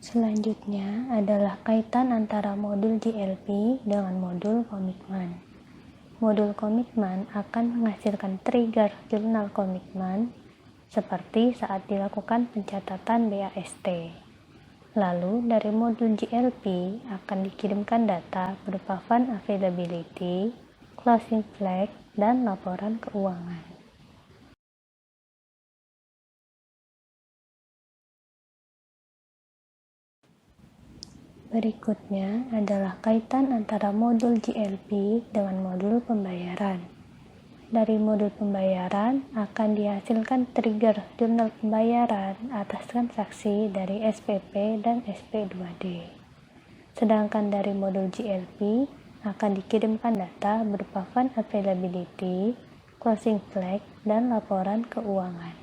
Selanjutnya adalah kaitan antara modul GLP dengan modul komitmen. Modul komitmen akan menghasilkan trigger jurnal komitmen seperti saat dilakukan pencatatan BAST. Lalu dari modul GLP akan dikirimkan data berupa fund availability, closing flag, dan laporan keuangan. Berikutnya adalah kaitan antara modul GLP dengan modul pembayaran. Dari modul pembayaran akan dihasilkan trigger jurnal pembayaran atas transaksi dari SPP dan SP2D. Sedangkan dari modul GLP akan dikirimkan data berupa fund availability, closing flag, dan laporan keuangan.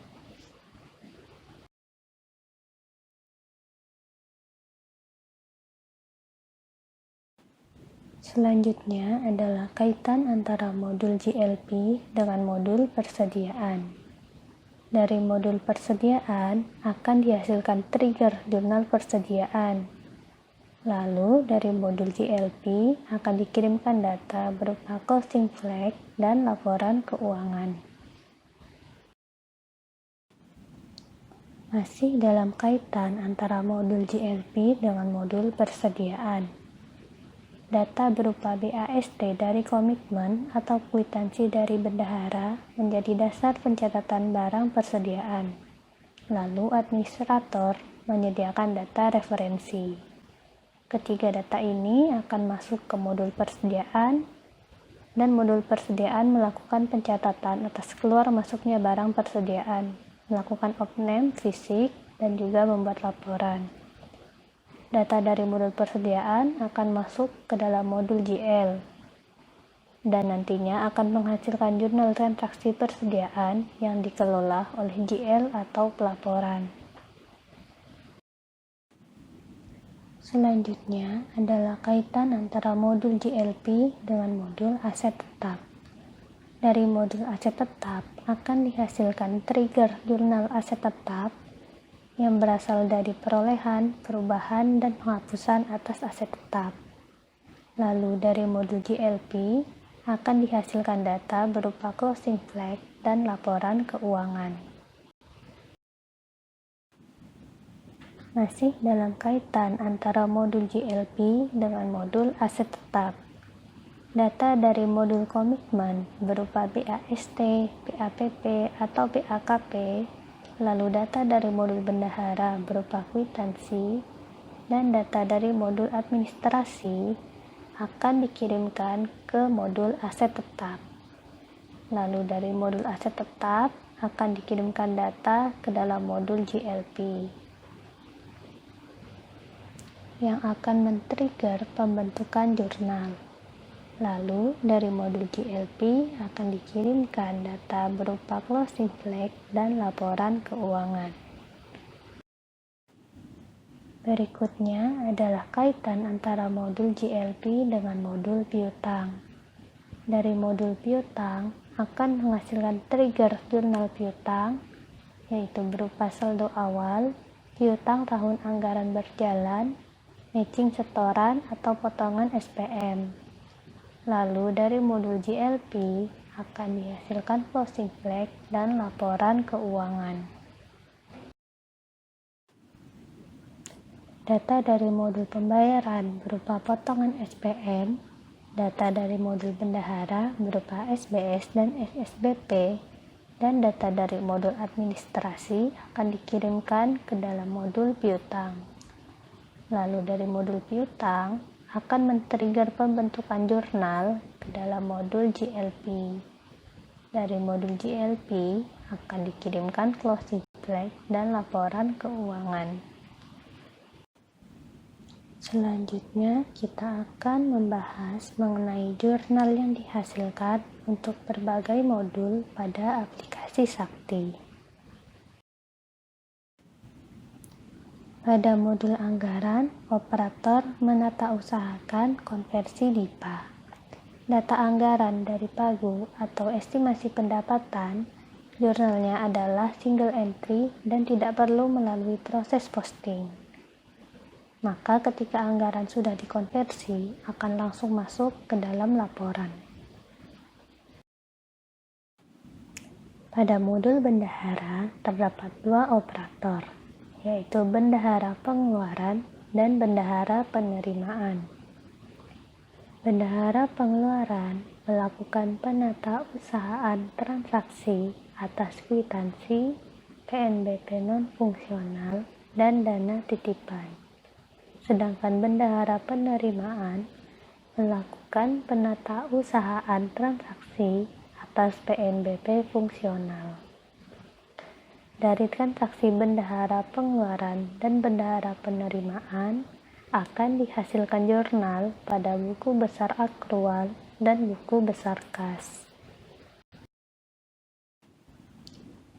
Selanjutnya adalah kaitan antara modul GLP dengan modul persediaan. Dari modul persediaan akan dihasilkan trigger jurnal persediaan. Lalu dari modul GLP akan dikirimkan data berupa closing flag dan laporan keuangan. Masih dalam kaitan antara modul GLP dengan modul persediaan. Data berupa BAST dari komitmen atau kwitansi dari bendahara menjadi dasar pencatatan barang persediaan. Lalu administrator menyediakan data referensi. Ketiga data ini akan masuk ke modul persediaan dan modul persediaan melakukan pencatatan atas keluar masuknya barang persediaan, melakukan off-name fisik, dan juga membuat laporan. Data dari modul persediaan akan masuk ke dalam modul GL dan nantinya akan menghasilkan jurnal transaksi persediaan yang dikelola oleh GL atau pelaporan. Selanjutnya adalah kaitan antara modul GLP dengan modul aset tetap. Dari modul aset tetap akan dihasilkan trigger jurnal aset tetap yang berasal dari perolehan, perubahan, dan penghapusan atas aset tetap. Lalu dari modul GLP akan dihasilkan data berupa closing flag dan laporan keuangan. Masih dalam kaitan antara modul GLP dengan modul aset tetap. Data dari modul komitmen berupa BAST, BAPP, atau BAKP, lalu data dari modul bendahara berupa kwitansi, dan data dari modul administrasi akan dikirimkan ke modul aset tetap. Lalu dari modul aset tetap akan dikirimkan data ke dalam modul GLP yang akan men-trigger pembentukan jurnal. Lalu dari modul GLP akan dikirimkan data berupa closing flag dan laporan keuangan. Berikutnya adalah kaitan antara modul GLP dengan modul piutang. Dari modul piutang akan menghasilkan trigger jurnal piutang, yaitu berupa saldo awal, piutang tahun anggaran berjalan, matching setoran atau potongan SPM. Lalu dari modul GLP akan dihasilkan closing flag dan laporan keuangan. Data dari modul pembayaran berupa potongan SPM, data dari modul bendahara berupa SBS dan SSBP, dan data dari modul administrasi akan dikirimkan ke dalam modul piutang. Lalu dari modul piutang akan men-trigger pembentukan jurnal ke dalam modul GLP. Dari modul GLP akan dikirimkan closing flag dan laporan keuangan. Selanjutnya kita akan membahas mengenai jurnal yang dihasilkan untuk berbagai modul pada aplikasi Sakti. Pada modul anggaran, operator menata usahakan konversi DIPA. Data anggaran dari Pagu atau estimasi pendapatan, jurnalnya adalah single entry dan tidak perlu melalui proses posting. Maka ketika anggaran sudah dikonversi, akan langsung masuk ke dalam laporan. Pada modul bendahara terdapat dua operator, yaitu bendahara pengeluaran dan bendahara penerimaan. Bendahara pengeluaran melakukan penatausahaan transaksi atas kwitansi, PNBP non-fungsional, dan dana titipan. Sedangkan bendahara penerimaan melakukan penatausahaan transaksi atas PNBP fungsional. Dari transaksi bendahara pengeluaran dan bendahara penerimaan akan dihasilkan jurnal pada buku besar akrual dan buku besar kas.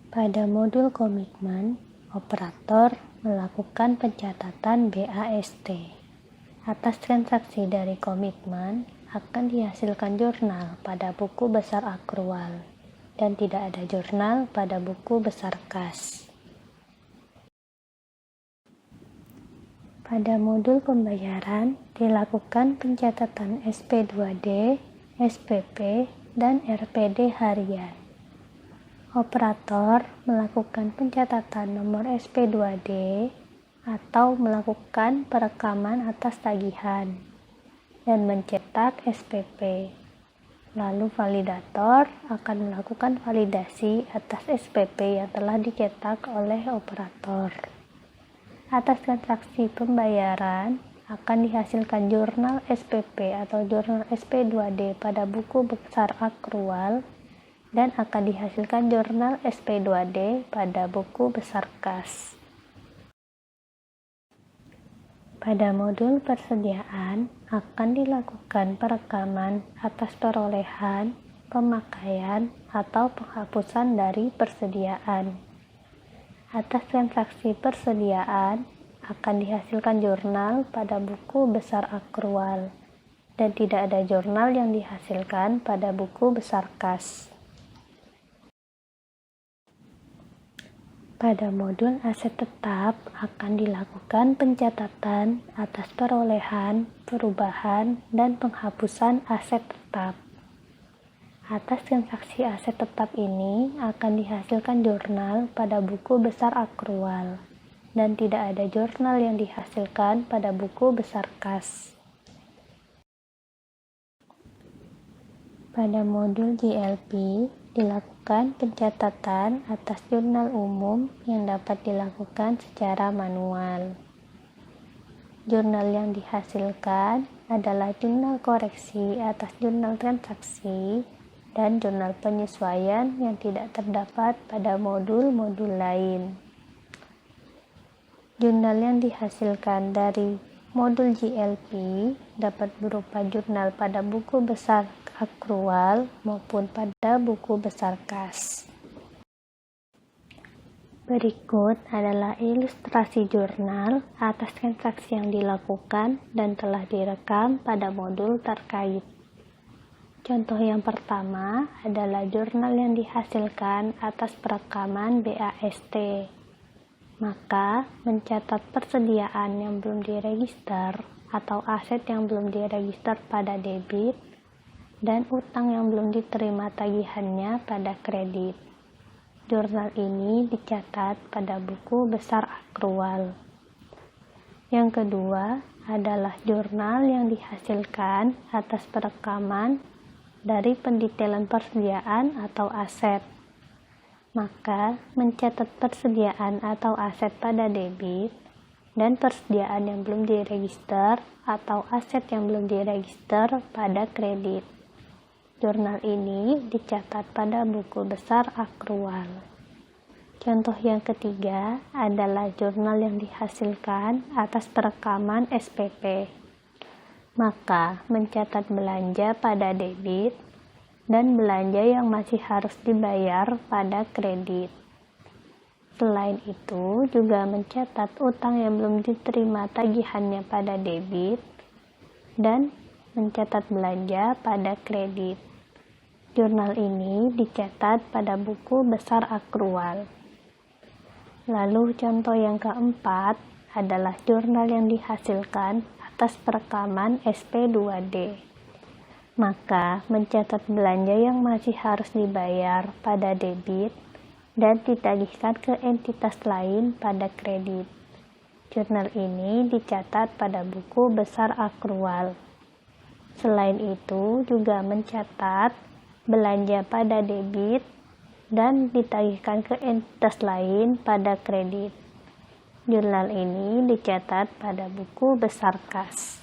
Pada modul komitmen, operator melakukan pencatatan BAST. Atas transaksi dari komitmen akan dihasilkan jurnal pada buku besar akrual dan tidak ada jurnal pada buku besar kas. Pada modul pembayaran dilakukan pencatatan SP2D, SPP, dan RPD harian. Operator melakukan pencatatan nomor SP2D atau melakukan perekaman atas tagihan dan mencetak SPP. Lalu validator akan melakukan validasi atas SPP yang telah dicetak oleh operator. Atas transaksi pembayaran akan dihasilkan jurnal SPP atau jurnal SP2D pada buku besar akrual dan akan dihasilkan jurnal SP2D pada buku besar kas. Pada modul persediaan akan dilakukan perekaman atas perolehan, pemakaian, atau penghapusan dari persediaan. Atas transaksi persediaan akan dihasilkan jurnal pada buku besar akrual dan tidak ada jurnal yang dihasilkan pada buku besar kas. Pada modul aset tetap akan dilakukan pencatatan atas perolehan, perubahan, dan penghapusan aset tetap. Atas transaksi aset tetap ini akan dihasilkan jurnal pada buku besar akrual dan tidak ada jurnal yang dihasilkan pada buku besar kas. Pada modul GLP dilakukan pencatatan atas jurnal umum yang dapat dilakukan secara manual. Jurnal yang dihasilkan adalah jurnal koreksi atas jurnal transaksi dan jurnal penyesuaian yang tidak terdapat pada modul-modul lain. Jurnal yang dihasilkan dari modul GLP dapat berupa jurnal pada buku besar akrual maupun pada buku besar kas. Berikut adalah ilustrasi jurnal atas transaksi yang dilakukan dan telah direkam pada modul terkait. Contoh yang pertama adalah jurnal yang dihasilkan atas perekaman BAST. Maka, mencatat persediaan yang belum diregister atau aset yang belum diregister pada debit dan utang yang belum diterima tagihannya pada kredit. Jurnal ini dicatat pada buku besar akrual. Yang kedua adalah jurnal yang dihasilkan atas perekaman dari pendetailan persediaan atau aset. Maka, mencatat persediaan atau aset pada debit dan persediaan yang belum diregister atau aset yang belum diregister pada kredit. Jurnal ini dicatat pada buku besar akrual. Contoh yang ketiga adalah jurnal yang dihasilkan atas perekaman SPP. Maka, mencatat belanja pada debit dan belanja yang masih harus dibayar pada kredit. Selain itu, juga mencatat utang yang belum diterima tagihannya pada debit dan mencatat belanja pada kredit. Jurnal ini dicatat pada buku besar akrual. Lalu contoh yang keempat adalah jurnal yang dihasilkan atas perekaman SP2D. Maka, mencatat belanja yang masih harus dibayar pada debit dan ditagihkan ke entitas lain pada kredit. Jurnal ini dicatat pada buku besar akrual. Selain itu, juga mencatat belanja pada debit dan ditagihkan ke entitas lain pada kredit. Jurnal ini dicatat pada buku besar kas.